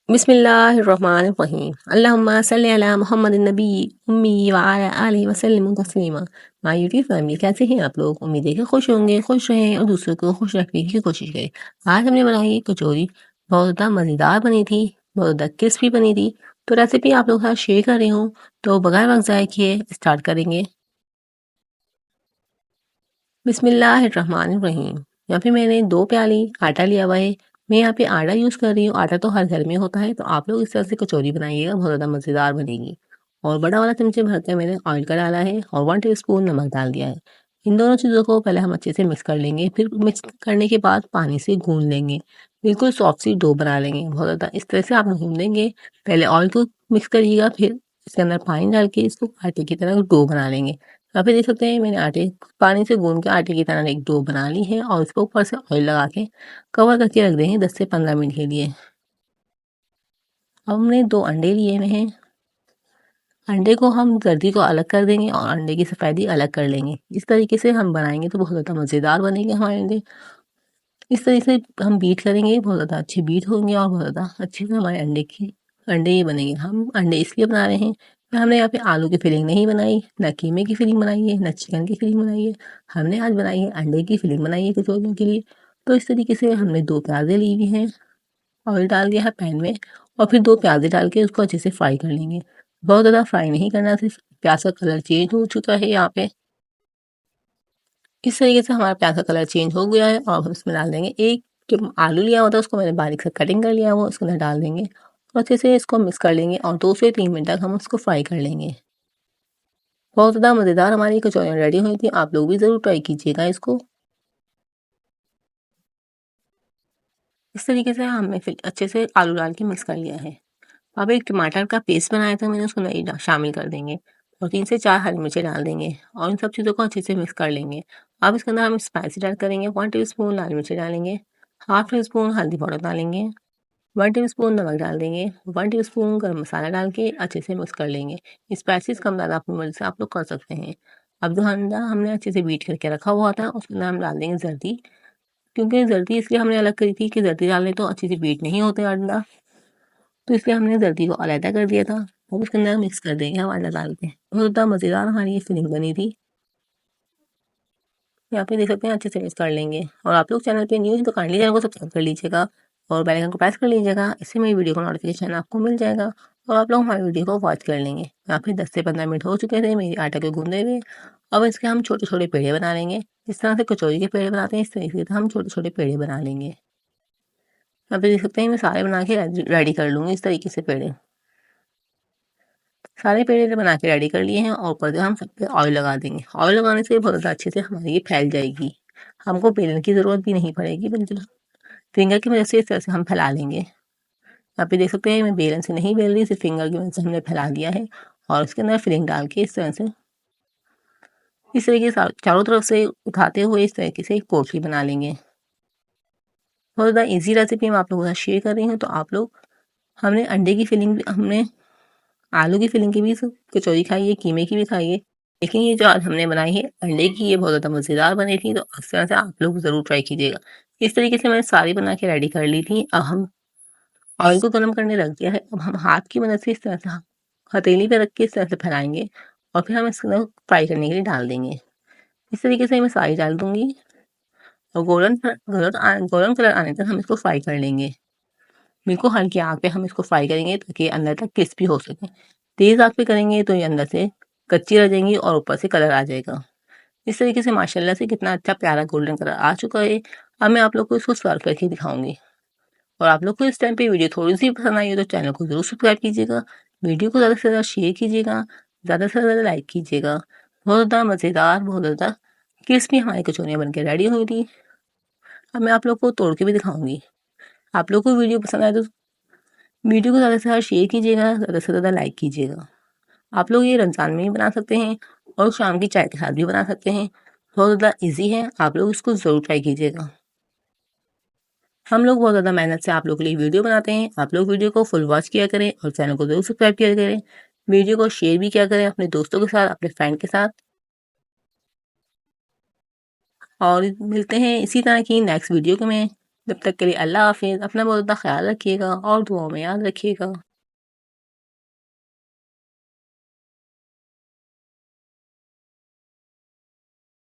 बिस्मिल्लाहिर्रहमानिर्रहीम अल्लाहुम्मा सल्ली अला मुहम्मदिन नबी उम्मी व अला आलिहि वसल्लम तस्लीमा। माय यूट्यूब फैमिली, कैसे हैं आप लोग? उम्मीद है कि खुश होंगे, खुश रहें और दूसरों को खुश रखने की कोशिश करें। आज हमने बनाई कचौरी, बहुत ज़्यादा मज़ेदार बनी थी, बहुत ज़्यादा क्रिस्पी बनी थी। तो रेसिपी आप लोगों के साथ शेयर कर रही हूँ। तो बगैर वक्त ज़ाया किए स्टार्ट करेंगे। बिस्मिल्लाहिर्रहमानिर्रहीम। यहाँ पे मैंने 2 प्याली आटा लिया हुआ है। मैं यहाँ पे आटा यूज़ कर रही हूँ। आटा तो हर घर में होता है, तो आप लोग इस तरह से कचौरी बनाइएगा, बहुत ज़्यादा मज़ेदार बनेगी। और बड़ा वाला चमचे भर के मैंने ऑयल का डाला है और 1 टीस्पून नमक डाल दिया है। इन दोनों चीज़ों को पहले हम अच्छे से मिक्स कर लेंगे, फिर मिक्स करने के बाद पानी से गूँध लेंगे। बिल्कुल सॉफ्ट सी डो बना लेंगे, बहुत ज़्यादा इस तरह से आप गूँध लेंगे। पहले ऑयल को मिक्स करिएगा, फिर इसके अंदर पानी डाल के इसको आटे की तरह डो बना लेंगे। यहाँ पे देख सकते हैं मैंने पानी से गूंद के आटे की तरह एक डो बना ली है और इसको ऊपर से ऑयल लगा के कवर करके रख देंगे 10 से 15 मिनट के लिए। अब हमने 2 अंडे लिए हुए हैं। अंडे को हम गर्दी को अलग कर देंगे और अंडे की सफ़ेदी अलग कर लेंगे। इस तरीके से हम बनाएंगे तो बहुत ज़्यादा मज़ेदार बनेंगे हमारे अंडे। इस तरीके से हम बीट करेंगे, बहुत ज़्यादा अच्छे बीट होंगे और बहुत ज़्यादा अच्छे से हमारे अंडे ही बनेंगे। हम अंडे इसलिए बना रहे हैं कि हमने यहाँ पे आलू की फिलिंग नहीं बनाई, ना कीमे की फिलिंग बनाई है, ना चिकन की फिलिंग बनाई है। हमने आज बनाई है अंडे की फिलिंग बनाई है कचौरियों के लिए। तो इस तरीके से हमने 2 प्याज़ें ली हुई हैं, ऑयल डाल दिया है पैन में और फिर 2 प्याज़ें डाल के उसको अच्छे से फ्राई कर लेंगे। बहुत ज़्यादा फ्राई नहीं करना, सिर्फ प्याज का कलर चेंज हो चुका है यहाँ पे। इस तरीके से हमारा प्याज का कलर चेंज हो गया है और हम इसमें डाल देंगे एक जो आलू लिया हुआ था, उसको मैंने बारीक से कटिंग कर लिया हुआ, उसके अंदर डाल देंगे और अच्छे से इसको मिक्स कर लेंगे और 2 से 3 मिनट तक हम उसको फ्राई कर लेंगे। बहुत ज़्यादा मज़ेदार हमारी कचौरियाँ रेडी हुई थी, आप लोग भी ज़रूर ट्राई कीजिएगा इसको। इस तरीके से हमने फिर अच्छे से आलू डाल के मिक्स कर लिया है। अब एक टमाटर का पेस्ट बनाया था मैंने, उसको नहीं शामिल कर देंगे और 3 से 4 हरी मिर्चें डाल देंगे और इन सब चीज़ों को अच्छे से मिक्स कर लेंगे। अब इसके अंदर हम स्पाइसी ऐड करेंगे, 1 टीस्पून लाल मिर्ची डालेंगे, हाफ टी स्पून हल्दी पाउडर डालेंगे, 1 टीस्पून नमक डाल देंगे, 1 टीस्पून गरम मसाला डाल के अच्छे से मिक्स कर लेंगे। स्पाइसेस कम ज़्यादा अपनी मर्ज़ी से आप लोग कर सकते हैं। अब जो अंडा हमने अच्छे से बीट करके रखा हुआ था उसके अंदर हम डाल देंगे जर्दी, क्योंकि जर्दी इसलिए हमने अलग करी थी कि जर्दी डालने तो अच्छे से बीट नहीं होते अंडा, तो इसलिए हमने जर्दी को अलहदा कर दिया था। अब उसके अंदर मिक्स कर देंगे हम अंडा डाल के। बहुत ज़्यादा मज़ेदार हमारी ये फिलिंग बनी थी। यहाँ पे देख सकते हैं अच्छे से मिक्स कर लेंगे और आप लोग चैनल पे न्यू हैं तो काइंडली चैनल को सब्सक्राइब कर लीजिएगा और बेल आइकन को प्रेस कर लीजिएगा, इससे मेरी वीडियो का नोटिफिकेशन आपको मिल जाएगा और आप लोग हमारी वीडियो को वॉच कर लेंगे। यहाँ पे 10 से 15 मिनट हो चुके थे मेरी आटे को गूंदे हुए। अब इसके हम छोटे छोटे पेड़े बना लेंगे, जिस तरह से कचौरी के पेड़े बनाते हैं इस तरीके से हम छोटे छोटे पेड़े बना लेंगे। यहाँ पे देख सकते हैं मैं सारे बना के रेडी कर लूँगी इस तरीके से पेड़े। सारे पेड़े बना के रेडी कर लिए हैं और ऊपर से हम सब पे ऑयल लगा देंगे। ऑयल लगाने से बहुत ज़्यादा अच्छे से हमारी ये फैल जाएगी। हमको बेलन की ज़रूरत भी नहीं पड़ेगी, बल्कि फिंगर की मदद से इस तरह से हम फैला लेंगे। यहाँ पे देख सकते हैं मैं बेलन से नहीं बेल रही, सिर्फ फिंगर की मदद से हमने फैला दिया है और उसके अंदर फिलिंग डाल के इस तरीके से चारों तरफ से उठाते हुए इस तरीके से एक पोटली बना लेंगे। बहुत ज़्यादा ईजी रेसिपी मैं आप लोगों के साथ शेयर कर रही हूँ, तो आप लोग हमने अंडे की फिलिंग, हमने आलू की फिलिंग की भी कचौरी खाई है, कीमे की भी खाई है, लेकिन ये जो आज हमने बनाई है अंडे की, ये बहुत ज़्यादा मज़ेदार बनी थी। तो इस तरह से आप लोग ज़रूर ट्राई कीजिएगा। इस तरीके से मैंने सारी बना के रेडी कर ली थी। अब हम ऑयल को गर्म करने रख दिया है। अब हम हाथ की मदद से इस तरह से हथेली पे रख के इस तरह से फैलाएंगे और फिर हम इसको फ्राई करने के लिए डाल देंगे। इस तरीके से मैं सारी डाल दूंगी और गोल्डन कलर आने तक हम इसको फ्राई कर लेंगे। बिल्कुल हल्की आंच पे हम इसको फ्राई करेंगे ताकि ये अंदर तक क्रिस्पी हो सके। तेज़ आंच पे करेंगे तो ये अंदर से कच्ची रह जाएंगी और ऊपर से कलर आ जाएगा। इस तरीके से माशाल्लाह से कितना अच्छा प्यारा गोल्डन कलर आ चुका है। अब मैं आप लोग को इसको सर्व करके दिखाऊंगी। और आप लोग को इस टाइम पे वीडियो थोड़ी सी पसंद आई हो तो चैनल को ज़रूर सब्सक्राइब कीजिएगा, वीडियो को ज़्यादा से ज़्यादा शेयर कीजिएगा, ज़्यादा से ज़्यादा लाइक कीजिएगा। बहुत ज़्यादा मज़ेदार, बहुत ज़्यादा क्रिस्पी हमारी कचौरियाँ बनकर रेडी हुई थी। अब मैं आप लोग को तोड़ के भी दिखाऊंगी। आप लोग को वीडियो पसंद आए तो वीडियो को ज़्यादा से ज़्यादा शेयर कीजिएगा, ज़्यादा से ज़्यादा लाइक कीजिएगा। आप लोग ये रमज़ान में भी बना सकते हैं और शाम की चाय के साथ भी बना सकते हैं। बहुत ज़्यादा ईजी है, आप लोग इसको ज़रूर ट्राई कीजिएगा। हम लोग बहुत ज़्यादा मेहनत से आप लोगों के लिए वीडियो बनाते हैं। आप लोग वीडियो को फुल वॉच किया करें और चैनल को ज़रूर सब्सक्राइब किया करें। वीडियो को शेयर भी किया करें अपने दोस्तों के साथ, अपने फ्रेंड के साथ। और मिलते हैं इसी तरह की नेक्स्ट वीडियो में। जब तक के लिए अल्लाह हाफिज़। अपना बहुत ज़्यादा ख्याल रखिएगा और दुआओं में याद रखिएगा।